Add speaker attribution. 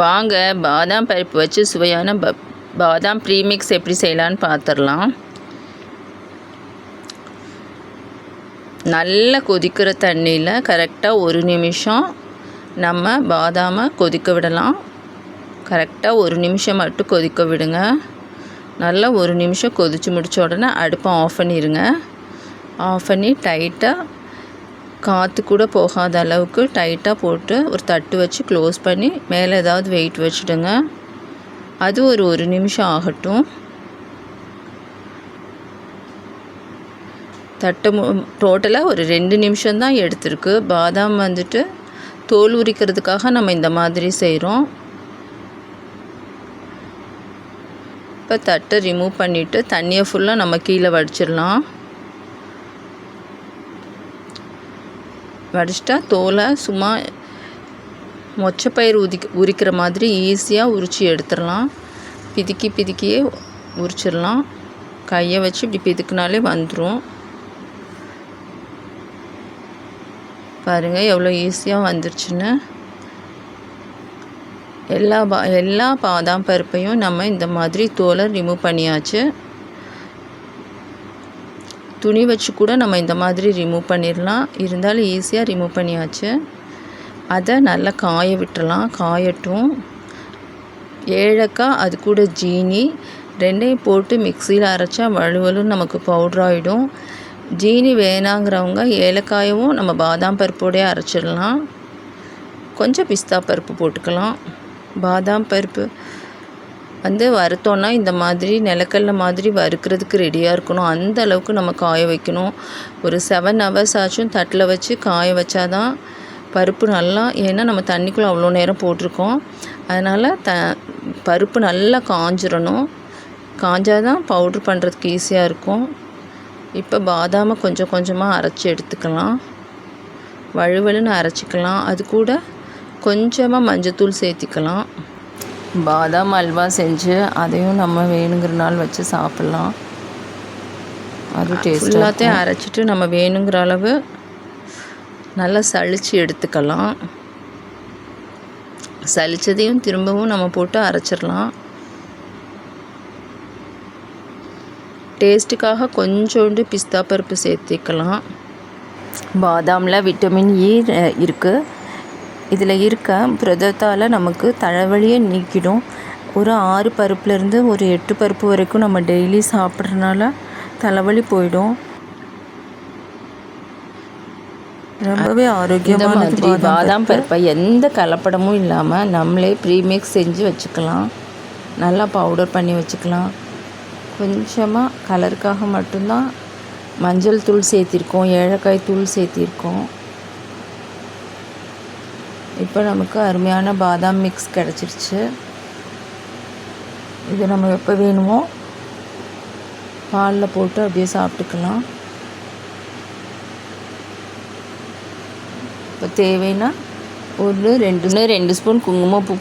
Speaker 1: வாங்க பாதாம் பருப்பு வச்சு சுவையான பாதாம் ப்ரீமிக்ஸ் எப்படி செய்யலான்னு பார்த்துடலாம். நல்லா கொதிக்கிற தண்ணியில் கரெக்டாக 1 நிமிஷம் நம்ம பாதாமை கொதிக்க விடலாம். கரெக்டாக 1 நிமிஷம் மட்டும் கொதிக்க விடுங்க. நல்லா 1 நிமிஷம் கொதித்து முடித்த உடனே அடுப்பை ஆஃப் பண்ணிடுங்க. ஆஃப் பண்ணி டைட்டாக காற்று கூட போகாத அளவுக்கு டைட்டாக போட்டு ஒரு தட்டு வச்சு க்ளோஸ் பண்ணி மேலே ஏதாவது வெயிட் வச்சுடுங்க. அது ஒரு நிமிஷம் ஆகட்டும். தட்டை டோட்டலாக ஒரு 2 நிமிஷம்தான் எடுத்திருக்கு. பாதாம் வந்துட்டு தோல் உரிக்கிறதுக்காக நம்ம இந்த மாதிரி செய்கிறோம். இப்போ தட்டை ரிமூவ் பண்ணிவிட்டு தண்ணியை ஃபுல்லாக நம்ம கீழே வடிச்சிடலாம். வடிச்சிட்டா தோலை சும்மா மொச்சப்பயிறு உரிக்கிற மாதிரி ஈஸியாக உரித்து எடுத்துடலாம். பிதுக்கியே உரிச்சிடலாம். கையை வச்சு இப்படி பிதுக்குனாலே வந்துடும். பாருங்கள் எவ்வளோ ஈஸியாக வந்துருச்சுன்னு. எல்லா பாதாம் பருப்பையும் நம்ம இந்த மாதிரி தோலை ரிமூவ் பண்ணியாச்சு. துணி வச்சு கூட நம்ம இந்த மாதிரி ரிமூவ் பண்ணிடலாம். இருந்தாலும் ஈஸியாக ரிமூவ் பண்ணியாச்சு. அதை நல்லா காய விட்டுறலாம். காயட்டும். ஏலக்காய் அது கூட ஜீனி ரெண்டையும் போட்டு மிக்சியில் அரைச்சா வலுவலுன்னு நமக்கு பவுடர் ஆகிடும். ஜீனி வேணாங்கிறவங்க ஏலக்காயவும் நம்ம பாதாம் பருப்போடையே அரைச்சிடலாம். கொஞ்சம் பிஸ்தா பருப்பு போட்டுக்கலாம். பாதாம் பருப்பு வறுத்தோன்னா இந்த மாதிரி நிலக்கடலை மாதிரி வறுக்கிறதுக்கு ரெடியாக இருக்கணும். அந்த அளவுக்கு நம்ம காய வைக்கணும். ஒரு 7 hours ஆச்சும் தட்டில் வச்சு காய வச்சாதான் பருப்பு நல்லா, ஏன்னா நம்ம தண்ணிக்குள்ளே அவ்வளோ நேரம் போட்டிருக்கோம். அதனால் பருப்பு நல்லா காஞ்சிடணும். காஞ்சாதான் பவுட்ரு பண்ணுறதுக்கு ஈஸியாக இருக்கும். இப்போ பாதாமை கொஞ்சம் கொஞ்சமாக அரைச்சி எடுத்துக்கலாம். வழுவலுன்னு அரைச்சிக்கலாம். அது கூட கொஞ்சமாக மஞ்சத்தூள் சேர்த்திக்கலாம். பாதாம் அல்வா செஞ்சு அதையும் நம்ம வேணுங்கிற நாள் வச்சு சாப்பிட்லாம். அது டேஸ்ட். எல்லாத்தையும் அரைச்சிட்டு நம்ம வேணுங்கிற அளவு நல்லா சளிச்சு எடுத்துக்கலாம். சளிச்சதையும் திரும்பவும் நம்ம போட்டு அரைச்சிடலாம். டேஸ்ட்டுக்காக கொஞ்சோண்டு பிஸ்தா பருப்பு சேர்த்திக்கலாம். பாதாமில் விட்டமின் இ இருக்குது. இதில் இருக்க புரதத்தால் நமக்கு தலைவலியை நீக்கிடும். ஒரு 6 பருப்புலேருந்து ஒரு 8 பருப்பு வரைக்கும் நம்ம டெய்லி சாப்பிட்றதுனால தலைவலி போயிடும். ரொம்பவே ஆரோக்கியமான பாதாம் பருப்பை எந்த கலப்படமும் இல்லாமல் நம்மளே ப்ரீமிக்ஸ் செஞ்சு வச்சுக்கலாம். நல்லா பவுடர் பண்ணி வச்சுக்கலாம். கொஞ்சமாக கலருக்காக மட்டும்தான் மஞ்சள் தூள் சேர்த்திருக்கோம், ஏலக்காய் தூள் சேர்த்திருக்கோம். இப்போ நமக்கு அருமையான பாதாம் மிக்ஸ் கிடச்சிருச்சு. இது நம்ம எப்போ வேணுமோ பாலில் போட்டு அப்படியே சாப்பிட்டுக்கலாம். இப்போ தேவைன்னா 1-2 ஸ்பூன் குங்குமப்பூ